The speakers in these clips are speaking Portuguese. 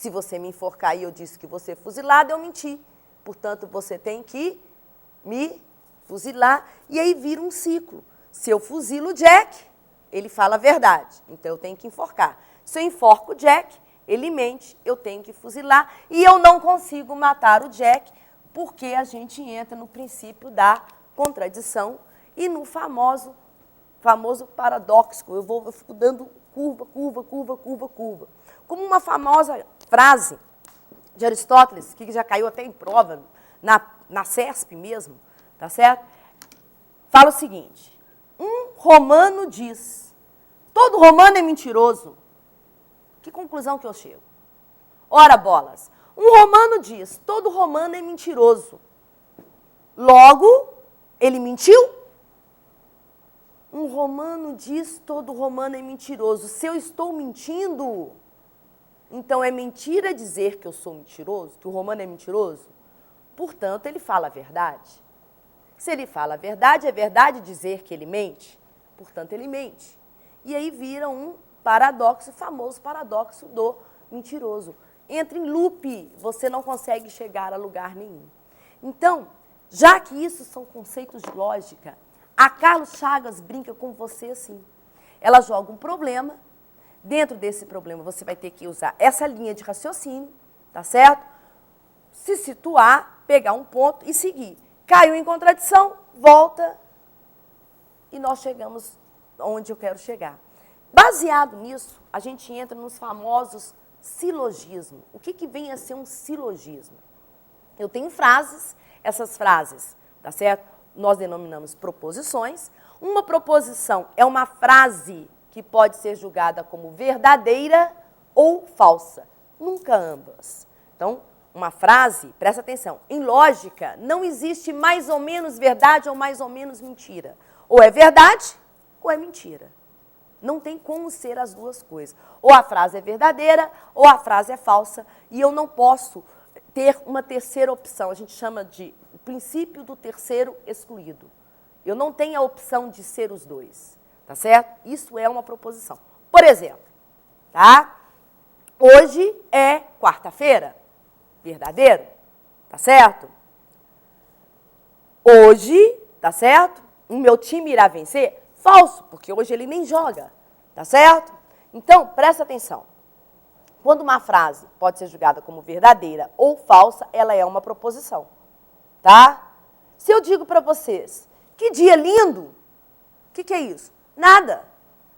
Se você me enforcar e eu disse que você é fuzilado, eu menti. Portanto, você tem que me fuzilar. E aí vira um ciclo. Se eu fuzilo o Jack, ele fala a verdade. Então, eu tenho que enforcar. Se eu enforco o Jack, ele mente, eu tenho que fuzilar. E eu não consigo matar o Jack, porque a gente entra no princípio da contradição e no famoso paradoxo. Eu fico dando curva, curva, curva, curva, curva. Como uma famosa frase de Aristóteles, que já caiu até em prova, na CESP mesmo, tá certo? Fala o seguinte: um romano diz, todo romano é mentiroso. Que conclusão que eu chego? Ora, bolas, um romano diz, todo romano é mentiroso. Logo, ele mentiu? Um romano diz, todo romano é mentiroso. Se eu estou mentindo, então é mentira dizer que eu sou mentiroso, que o romano é mentiroso? Portanto, ele fala a verdade. Se ele fala a verdade, é verdade dizer que ele mente? Portanto, ele mente. E aí vira um paradoxo, o famoso paradoxo do mentiroso. Entra em loop, você não consegue chegar a lugar nenhum. Então, já que isso são conceitos de lógica, a Carlos Chagas brinca com você assim. Ela joga um problema, dentro desse problema você vai ter que usar essa linha de raciocínio, tá certo? Se situar, pegar um ponto e seguir. Caiu em contradição, volta e nós chegamos onde eu quero chegar. Baseado nisso, a gente entra nos famosos silogismos. O que vem a ser um silogismo? Eu tenho frases, essas frases, tá certo? Nós denominamos proposições. Uma proposição é uma frase que pode ser julgada como verdadeira ou falsa. Nunca ambas. Então, uma frase, presta atenção, em lógica não existe mais ou menos verdade ou mais ou menos mentira. Ou é verdade ou é mentira. Não tem como ser as duas coisas. Ou a frase é verdadeira ou a frase é falsa. E eu não posso ter uma terceira opção. A gente chama de o princípio do terceiro excluído. Eu não tenho a opção de ser os dois. Tá certo? Isso é uma proposição. Por exemplo, tá? Hoje é quarta-feira. Verdadeiro? Tá certo? Hoje, tá certo? O meu time irá vencer? Falso, porque hoje ele nem joga, tá certo? Então, presta atenção. Quando uma frase pode ser julgada como verdadeira ou falsa, ela é uma proposição, tá? Se eu digo para vocês, que dia lindo, o que é isso? Nada.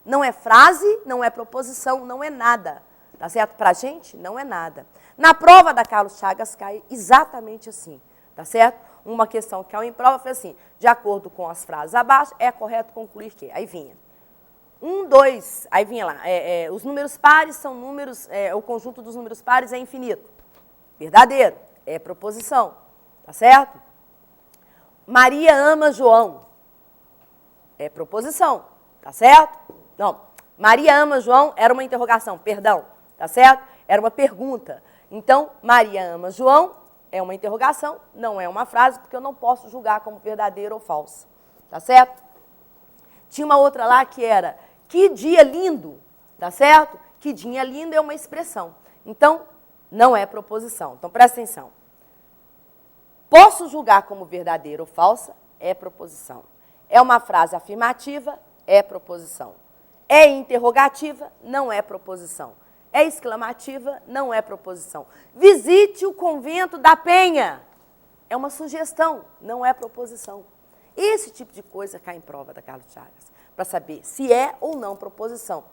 Não é frase, não é proposição, não é nada, tá certo? Pra gente, não é nada. Na prova da Carlos Chagas cai exatamente assim, tá certo? Uma questão que caiu em prova foi assim, de acordo com as frases abaixo, é correto concluir que. Aí vinha. 1, 2, aí vinha lá, os números pares são números, o conjunto dos números pares é infinito. Verdadeiro, é proposição, tá certo? Maria ama João, é proposição, tá certo? Não, Maria ama João era uma interrogação, perdão, tá certo? Era uma pergunta. Então, Maria ama João é uma interrogação, não é uma frase, porque eu não posso julgar como verdadeira ou falsa, tá certo? Tinha uma outra lá que era, que dia lindo, tá certo? Que dia lindo é uma expressão. Então, não é proposição. Então, presta atenção. Posso julgar como verdadeira ou falsa? É proposição. É uma frase afirmativa? É proposição. É interrogativa? Não é proposição. É exclamativa? Não é proposição. Visite o convento da Penha. É uma sugestão, não é proposição. Esse tipo de coisa cai em prova da Carlos Chagas, para saber se é ou não proposição.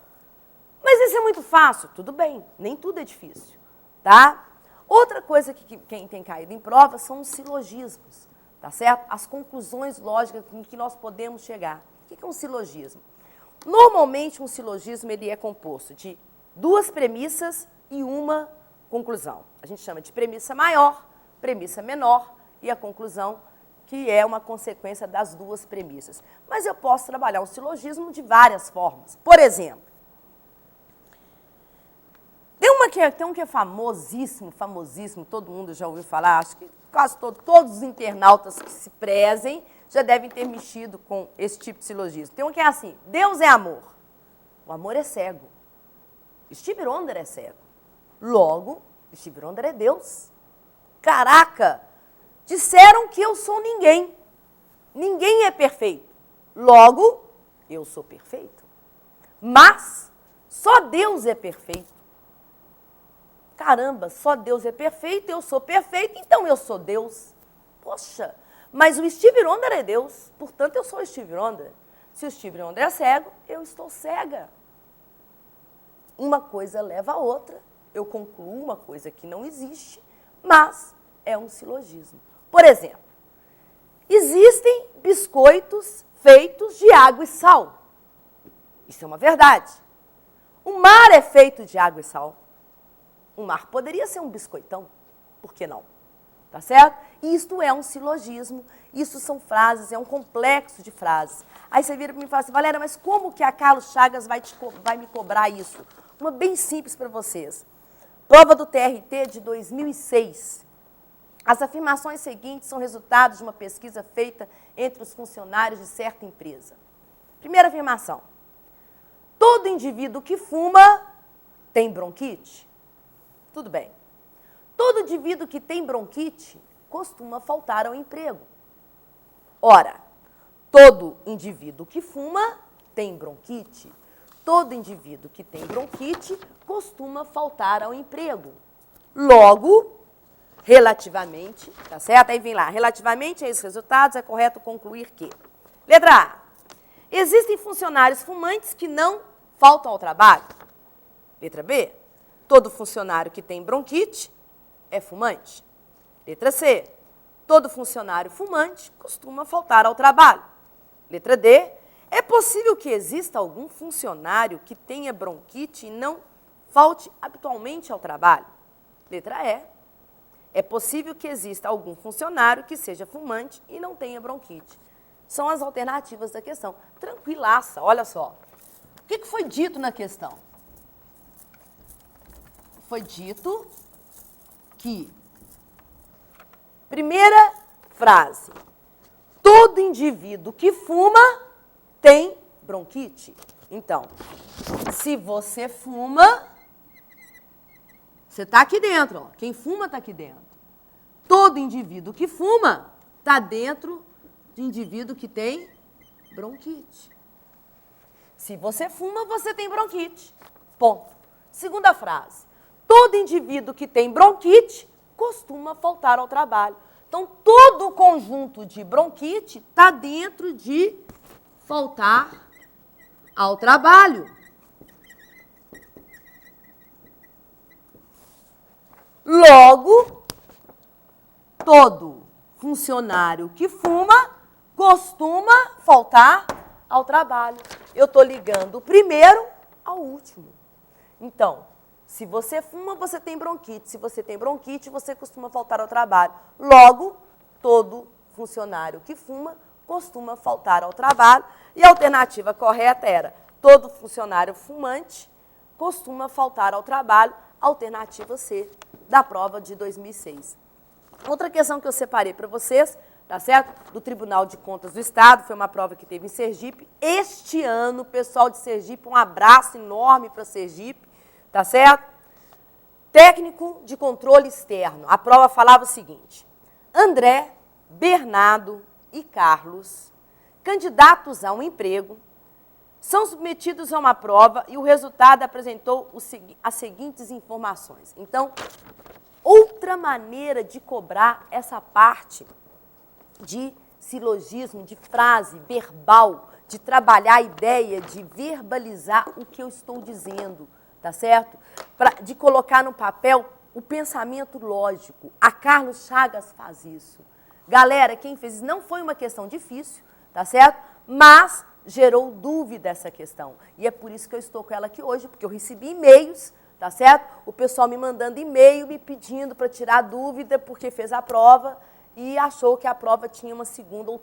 Mas isso é muito fácil, tudo bem, nem tudo é difícil, tá? Outra coisa que quem tem caído em prova são os silogismos, tá certo? As conclusões lógicas em que nós podemos chegar. O que é um silogismo? Normalmente um silogismo ele é composto de 2 premissas e uma conclusão. A gente chama de premissa maior, premissa menor e a conclusão, que é uma consequência das 2 premissas. Mas eu posso trabalhar um silogismo de várias formas. Por exemplo, tem um que é famosíssimo, todo mundo já ouviu falar, acho que quase todos os internautas que se prezem já devem ter mexido com esse tipo de silogismo. Tem um que é assim, Deus é amor. O amor é cego. Steve Wonder é cego. Logo, Stevie Wonder é Deus. Caraca! Disseram que eu sou ninguém. Ninguém é perfeito. Logo, eu sou perfeito. Mas só Deus é perfeito. Caramba, só Deus é perfeito, eu sou perfeito, então eu sou Deus. Poxa, mas o Stevie Wonder é Deus, portanto eu sou o Stevie Wonder. Se o Stevie Wonder é cego, eu estou cega. Uma coisa leva a outra, eu concluo uma coisa que não existe, mas é um silogismo. Por exemplo, existem biscoitos feitos de água e sal. Isso é uma verdade. O mar é feito de água e sal. O mar poderia ser um biscoitão, por que não? Tá certo? Isto é um silogismo, isso são frases, é um complexo de frases. Aí você vira para mim e fala assim, Valéria, mas como que a Carlos Chagas vai me cobrar isso? Uma bem simples para vocês. Prova do TRT de 2006. As afirmações seguintes são resultados de uma pesquisa feita entre os funcionários de certa empresa. Primeira afirmação. Todo indivíduo que fuma tem bronquite? Tudo bem. Todo indivíduo que tem bronquite costuma faltar ao emprego. Ora, todo indivíduo que fuma tem bronquite. Todo indivíduo que tem bronquite costuma faltar ao emprego. Logo, relativamente, tá certo? Aí vem lá, relativamente a esses resultados, é correto concluir que... Letra A. Existem funcionários fumantes que não faltam ao trabalho. Letra B. Todo funcionário que tem bronquite é fumante. Letra C. Todo funcionário fumante costuma faltar ao trabalho. Letra D. É possível que exista algum funcionário que tenha bronquite e não falte habitualmente ao trabalho? Letra E. É possível que exista algum funcionário que seja fumante e não tenha bronquite. São as alternativas da questão. Tranquilaça, olha só. O que foi dito na questão? Foi dito que, primeira frase, todo indivíduo que fuma tem bronquite. Então, se você fuma, você está aqui dentro. Ó. Quem fuma está aqui dentro. Todo indivíduo que fuma está dentro de indivíduo que tem bronquite. Se você fuma, você tem bronquite. Ponto. Segunda frase. Todo indivíduo que tem bronquite costuma faltar ao trabalho. Então, todo o conjunto de bronquite está dentro de faltar ao trabalho. Logo, todo funcionário que fuma costuma faltar ao trabalho. Eu estou ligando o primeiro ao último. Então, se você fuma, você tem bronquite. Se você tem bronquite, você costuma faltar ao trabalho. Logo, todo funcionário que fuma costuma faltar ao trabalho. E a alternativa correta era todo funcionário fumante costuma faltar ao trabalho. Alternativa C, da prova de 2006. Outra questão que eu separei para vocês, tá certo? Do Tribunal de Contas do Estado, foi uma prova que teve em Sergipe. Este ano, pessoal de Sergipe, um abraço enorme para Sergipe. Tá certo? Técnico de controle externo. A prova falava o seguinte. André, Bernardo e Carlos, candidatos a um emprego, são submetidos a uma prova e o resultado apresentou as seguintes informações. Então, outra maneira de cobrar essa parte de silogismo, de frase verbal, de trabalhar a ideia, de verbalizar o que eu estou dizendo. Tá certo? De colocar no papel o pensamento lógico. A Carlos Chagas faz isso. Galera, quem fez isso não foi uma questão difícil, tá certo? Mas gerou dúvida essa questão. E é por isso que eu estou com ela aqui hoje, porque eu recebi e-mails, tá certo? O pessoal me mandando e-mail, me pedindo para tirar dúvida, porque fez a prova e achou que a prova tinha uma segunda ou